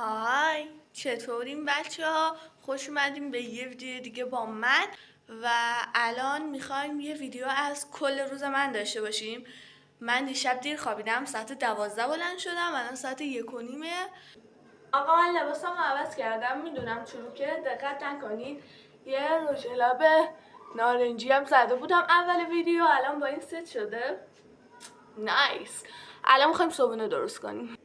های، چطورین بچه ها؟ خوش اومدیم به یه ویدیو دیگه با من. و الان میخوایم یه ویدیو از کل روز من داشته باشیم. من دیشب دیر خوابیدم، ساعت 12 بلند شدم، الان ساعت 1:30. آقا من لباسم عوض کردم، میدونم چروکه، دقت نکنید. یه رژ لب نارنجی هم زده بودم اول ویدیو، الان با این ست شده نایس. الان میخوایم صبحونه درست کنیم.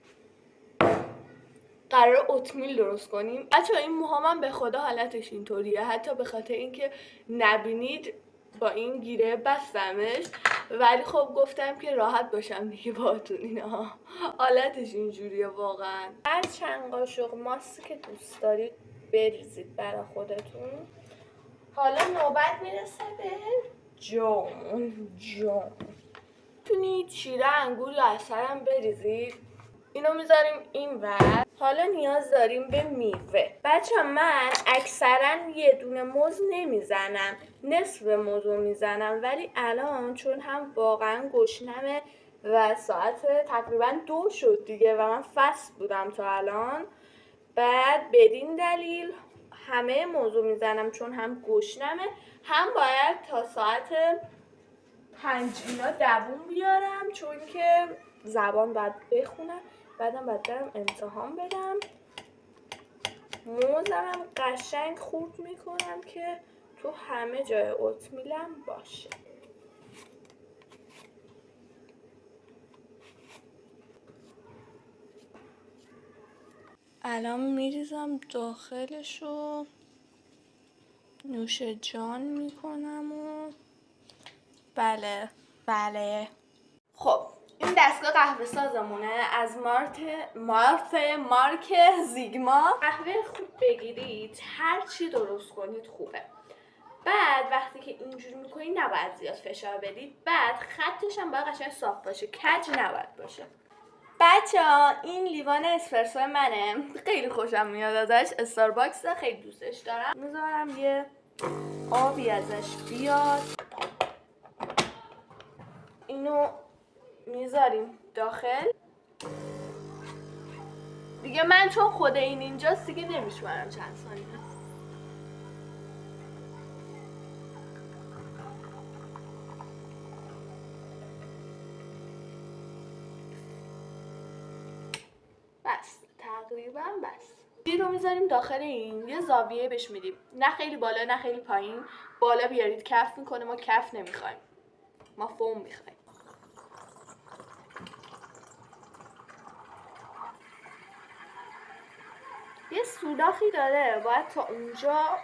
قرار اوتمیل درست کنیم. بچه‌ها این موهامم به خدا حالتش اینطوریه، حتی به خاطر اینکه نبینید با این گیره بستمش، ولی خب گفتم که راحت باشم دیگه باهاتون. اینا حالتش اینجوریه واقعا. هر چند قاشق ماست که دوست دارید بریزید برای خودتون. حالا نوبت میرسه به جام. میتونید شیره انگور یا عسل هم بریزید. اینو میذاریم اینور. حالا نیاز داریم به میوه. بچه من اکثرا یه دونه موز نمیزنم، نصف موزو میزنم، ولی الان چون هم واقعا گشنمه و ساعت تقریبا 2 شد دیگه و من فست بودم تا الان، بعد بدین دلیل همه موزو میزنم چون هم گشنمه، هم باید تا ساعت 5 اینا دووم بیارم چون که زبان باید بخونم، بعدم باید برم امتحان بدم. موزم هم قشنگ خورد میکنم که تو همه جای اوتمیلم باشه. الان میریزم داخلشو، نوش جان میکنم و بله. خب این دستگاه قهوه سازمونه از مارک زیگما. قهوه خوب بگیرید، هر چی درست کنید خوبه. بعد وقتی که اینجوری میکنید نباید زیاد فشار بدید. بعد خطش هم باید قشنگ صاف باشه، کج نباید باشه. بچه‌ها این لیوان اسپرسو منه، خیلی خوشم میاد ازش، استارباکس، خیلی دوستش دارم. میذارم یه آبی ازش بیاد، اینو میذاریم داخل دیگه. من چون خود این اینجاست دیگه نمیشمارم چند ثانیه. بس تقریبا بس. این رو میذاریم داخل این، یه زاویه بهش میدیم، نه خیلی بالا نه خیلی پایین. بالا بیارید کف میکنه، ما کف نمیخوایم، ما فوم میخوایم. یه سوراخی داره، باید تا اونجا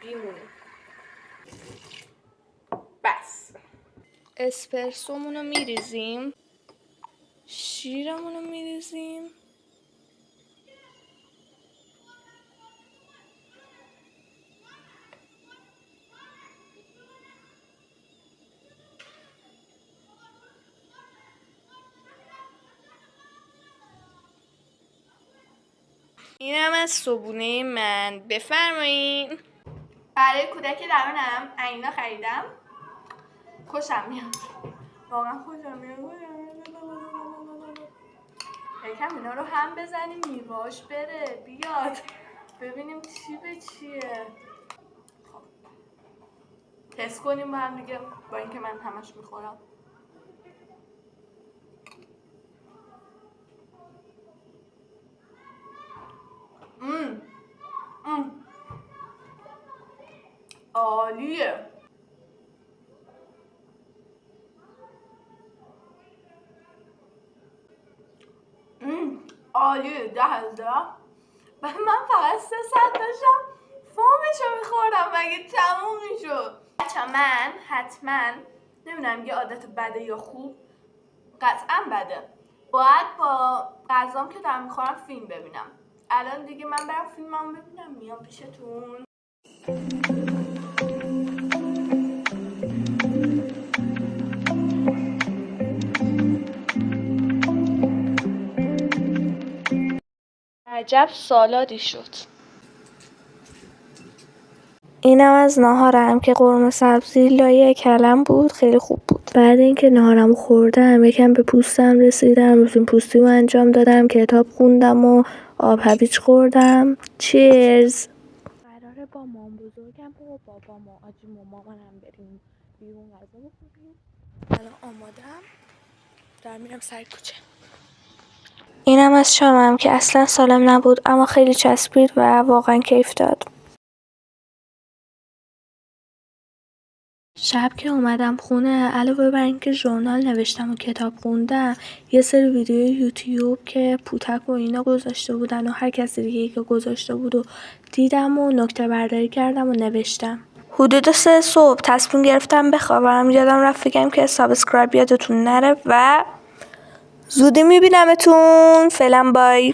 بیمونه. بس اسپرسومونو میریزیم، شیرمونو میریزیم، اینم از صبحونه من. بفرمایین. برای کودک درونم عینا خریدم، خوشم میاد، واقعا خوشم میاد. یکم اینا رو هم بزنیم میواش بره بیاد، ببینیم چی به چیه. خب تست کنیم با هم دیگه، با اینکه من همش میخورم. عالیه. عالیه، 10 از 10. من فقط 3 ساعت داشتم فومشو میخوردم، مگه تموم میشد؟ بچه من حتما نمیدونم یه عادت بده یا خوب، قطعا بده، باید با غذام که دارم میخورم فیلم ببینم. الان دیگه من برم فیلمم ببینم، میام پیشتون. عجب سالادی شد. اینم از ناهارم که قرمه سبزی لایه کلم بود، خیلی خوب بود. بعد اینکه ناهارم خوردم یکم به پوستم رسیدم، روتین پوستی رو انجام دادم، کتاب خوندم و آب هویج خوردم. چیرز. قراره با مام بزرگم و بابام و آجیم و مامانم بریم بیرون غذا بخوریم. الان آمادم دارم میرم سر کوچه. اینم از شامم که اصلا سالم نبود اما خیلی چسبید و واقعا کیف داد. شب که اومدم خونه علاوه بر اینکه ژورنال نوشتم و کتاب خوندم، یه سری ویدیو یوتیوب که پوتک و اینا گذاشته بودن و هر کسی دیگه که گذاشته بود و دیدم و نکته برداری کردم و نوشتم. حدود 3 صبح تصمیم گرفتم بخوابم. یادم رفت بگم که سابسکرایب یادتون نره و زودی میبینمتون. فعلا بای.